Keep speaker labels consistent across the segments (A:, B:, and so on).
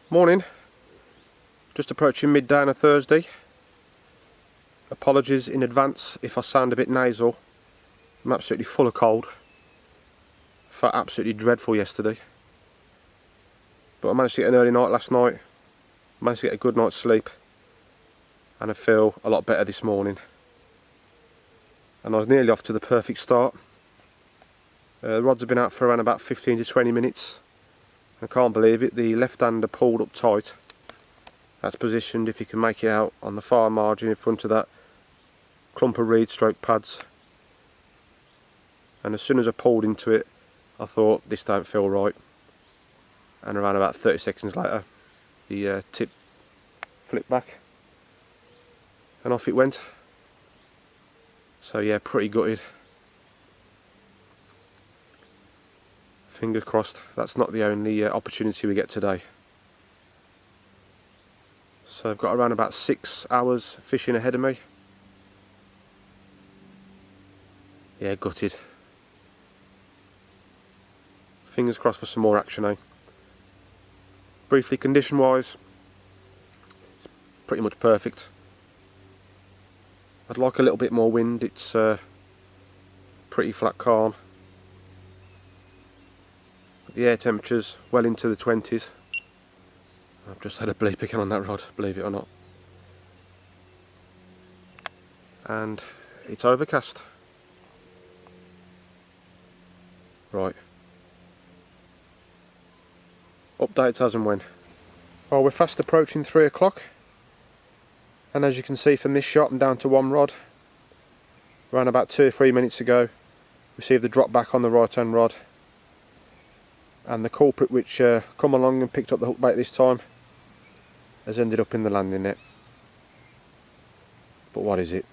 A: Morning, just approaching midday on a Thursday. Apologies in advance if I sound a bit nasal. I'm absolutely full of cold. Felt absolutely dreadful yesterday. But I managed to get an early night last night, managed to get a good night's sleep, and I feel a lot better this morning. And I was nearly off to the perfect start. The rods have been out for around about 15 to 20 minutes. I can't believe it, the left hander pulled up tight. That's positioned, if you can make it out, on the far margin in front of that clump of reed stroke pads. And as soon as I pulled into it, I thought, this don't feel right. And around about 30 seconds later, the tip flipped back and off it went. So yeah, pretty gutted. Fingers crossed that's not the only opportunity we get today. So I've got around about 6 hours fishing ahead of me. Yeah, gutted. Fingers crossed for some more action, eh? Briefly, condition wise, it's pretty much perfect. I'd like a little bit more wind. It's pretty flat calm. The air temperature's well into the 20s. I've just had a bleep again on that rod, believe it or not. And it's overcast. Right. Updates as and when. Well, we're fast approaching 3 o'clock. And as you can see from this shot, I'm down to 1 rod. Around about 2 or 3 minutes ago, received the drop back on the right hand rod. And the culprit which come along and picked up the hook bait this time has ended up in the landing net. But what is it?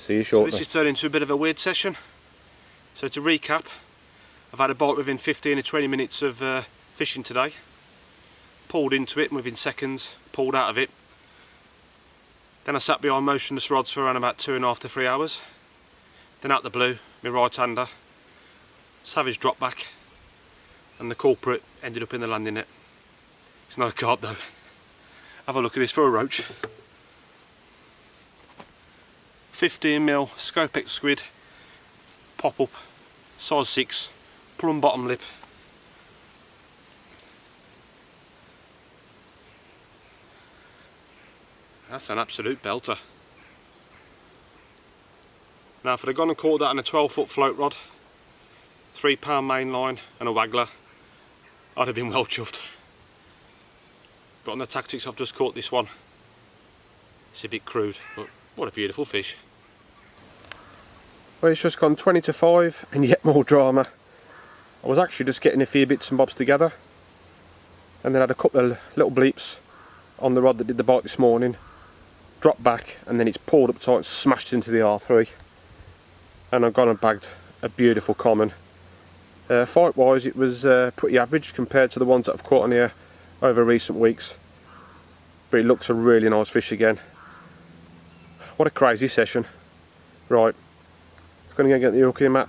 A: See you shortly. So this has turned into a bit of a weird session. So to recap, I've had a bite within 15 or 20 minutes of fishing today. Pulled into it and within seconds pulled out of it. Then I sat behind motionless rods for around about 2.5 to 3 hours. Then out the blue, my right hander, savage drop back, and the culprit ended up in the landing net. It's not a carp though. Have a look at this for a roach. 15mm Scopex squid, pop up, size 6, plumb bottom lip. That's an absolute belter. Now if I'd have gone and caught that on a 12-foot float rod, 3-pound main line and a waggler, I'd have been well chuffed. But on the tactics I've just caught this one, it's a bit crude, but what a beautiful fish. Well, it's just gone 20 to 5 and yet more drama. I was actually just getting a few bits and bobs together, and then had a couple of little bleeps on the rod that did the bite this morning, dropped back, and then it's pulled up tight and smashed into the R3, and I've gone and bagged a beautiful common. Fight wise it was pretty average compared to the ones that I've caught on here over recent weeks, but it looks a really nice fish again. What a crazy session. Right, I'm going to go get the hooking mat,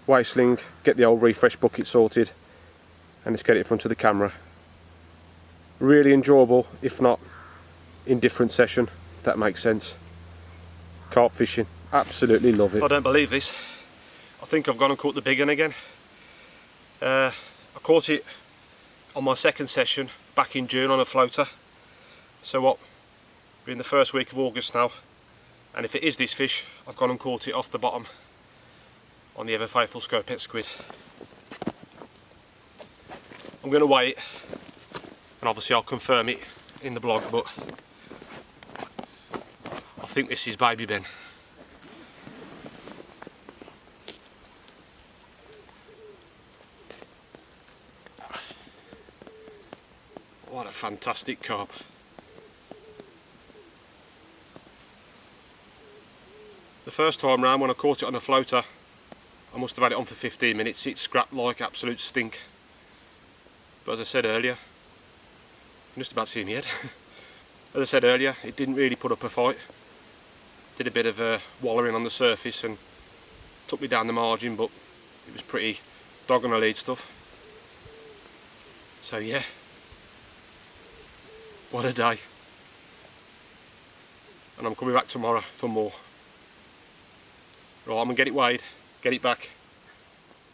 A: waist sling, get the old refresh bucket sorted, and let's get it in front of the camera. Really enjoyable, if not indifferent session, if that makes sense. Carp fishing, absolutely love it. I don't believe this. I think I've gone and caught the big one again. I caught it on my second session back in June on a floater. So what, we're in the first week of August now, and if it is this fish, I've gone and caught it off the bottom on the ever faithful Scopex squid. I'm going to weigh it, and obviously I'll confirm it in the blog, but I think this is Baby Ben. What a fantastic carp. The first time round when I caught it on a floater, I must have had it on for 15 minutes. It scrapped like absolute stink. But as I said earlier, I'm just about seeing my head. As I said earlier, it didn't really put up a fight. Did a bit of wallowing on the surface and took me down the margin, but it was pretty dog on the lead stuff. So yeah, What a day. And I'm coming back tomorrow for more. Right, I'm going to get it weighed, get it back,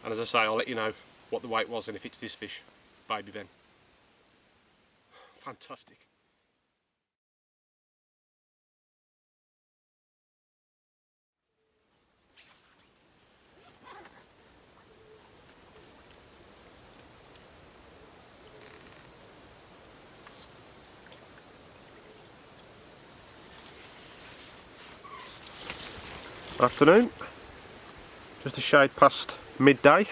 A: and as I say, I'll let you know what the weight was and if it's this fish, Baby Ben. Fantastic. Afternoon, just a shade past midday,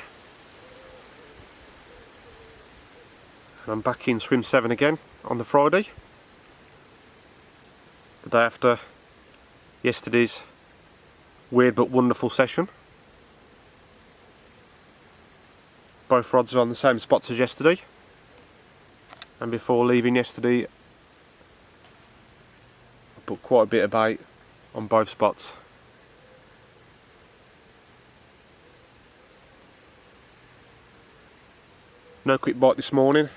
A: and I'm back in swim 7 again on the Friday, the day after yesterday's weird but wonderful session. Both rods are on the same spots as yesterday, and before leaving yesterday I put quite a bit of bait on both spots. No quick bite this morning,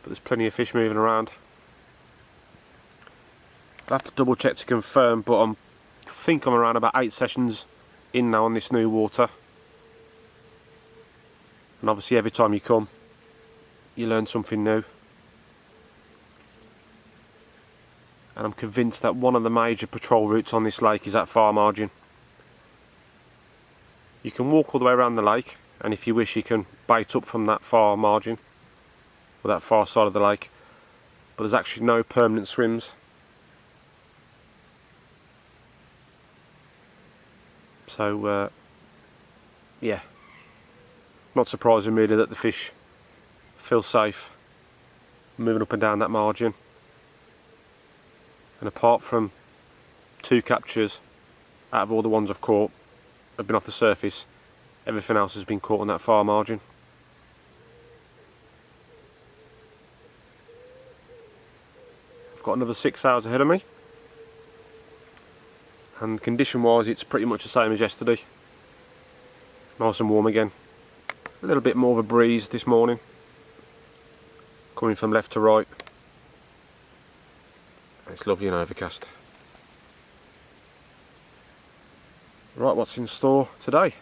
A: but there's plenty of fish moving around. I have to double check to confirm, but I think I'm around about 8 sessions in now on this new water. And obviously every time you come, you learn something new. And I'm convinced that one of the major patrol routes on this lake is that far margin. You can walk all the way around the lake, and if you wish you can bait up from that far margin, or that far side of the lake, but there's actually no permanent swims. So yeah, not surprising really that the fish feel safe moving up and down that margin. And apart from 2 captures out of all the ones I've caught have been off the surface, everything else has been caught on that far margin. I've got another 6 hours ahead of me, and condition wise it's pretty much the same as yesterday. Nice and warm again. A little bit more of a breeze this morning, coming from left to right. It's lovely and overcast. Right, what's in store today?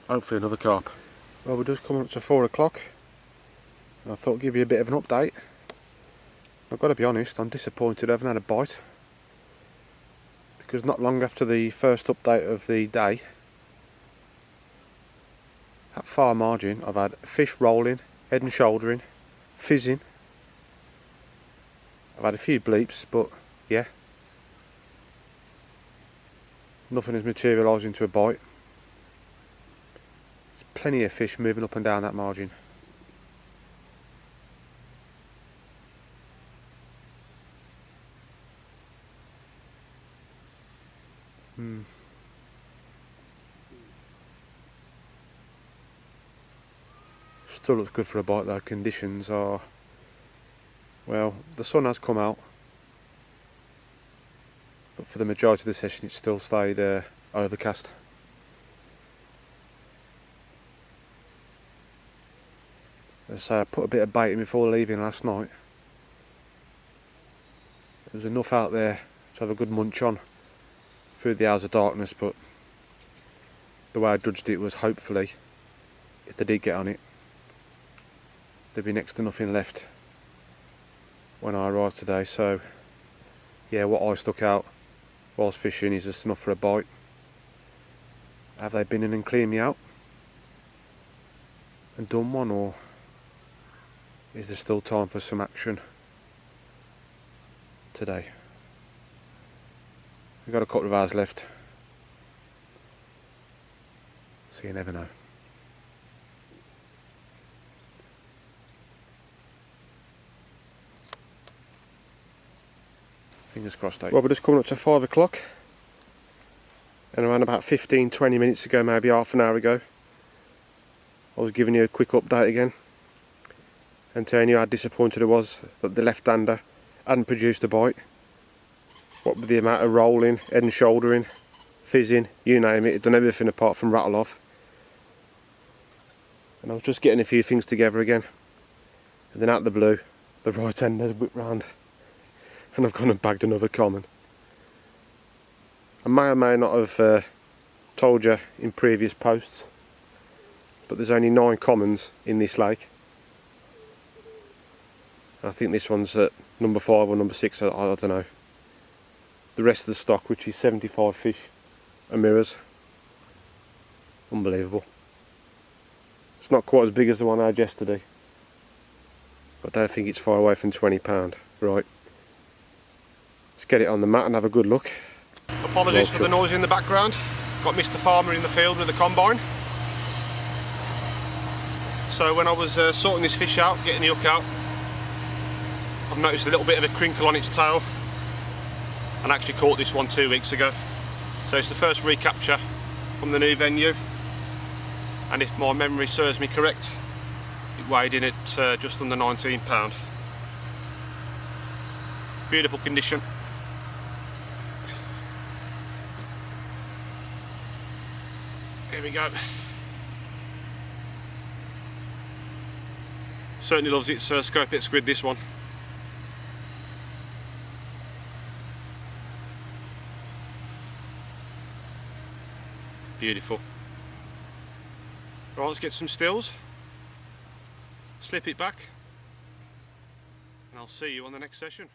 A: Hopefully another carp. Well, we're just coming up to 4 o'clock. I thought I'd give you a bit of an update. I've got to be honest, I'm disappointed I haven't had a bite. Because not long after the first update of the day, at far margin I've had fish rolling, head and shouldering, fizzing. I've had a few bleeps, but yeah, nothing has materialised into a bite. There's plenty of fish moving up and down that margin. Still looks good for a bite though. Conditions are, well, the sun has come out, but for the majority of the session it's still stayed overcast. As I say, I put a bit of bait in before leaving last night. There was enough out there to have a good munch on through the hours of darkness, but the way I judged it was hopefully, if they did get on it, there'd be next to nothing left when I arrived today. So yeah, what I stuck out whilst fishing is just enough for a bite. Have they been in and cleaned me out and done one, or is there still time for some action today? We've got a couple of hours left, so you never know. Fingers crossed. Well, we're just coming up to 5 o'clock, and around about 15-20 minutes ago, maybe half an hour ago, I was giving you a quick update again and telling you how disappointed I was that the left-hander hadn't produced a bite. What with the amount of rolling, head and shouldering, fizzing, you name it, it done everything apart from rattle off. And I was just getting a few things together again, And then out of the blue, the right end has whipped round and I've gone and bagged another common. I may or may not have told you in previous posts, but there's only 9 commons in this lake. I think this one's at number 5 or number 6, I don't know. The rest of the stock, which is 75 fish, are mirrors. Unbelievable. It's not quite as big as the one I had yesterday, but I don't think it's far away from £20. Right, let's get it on the mat and have a good look. Apologies for the noise in the background. Got Mr. Farmer in the field with the combine. So when I was sorting this fish out, getting the hook out, I've noticed a little bit of a crinkle on its tail, and I actually caught this one 2 weeks ago. So it's the first recapture from the new venue, and if my memory serves me correct, it weighed in at just under £19. Beautiful condition. Here we go. Certainly loves its scope-it squid, this one. Beautiful. Right, let's get some stills, slip it back, and I'll see you on the next session.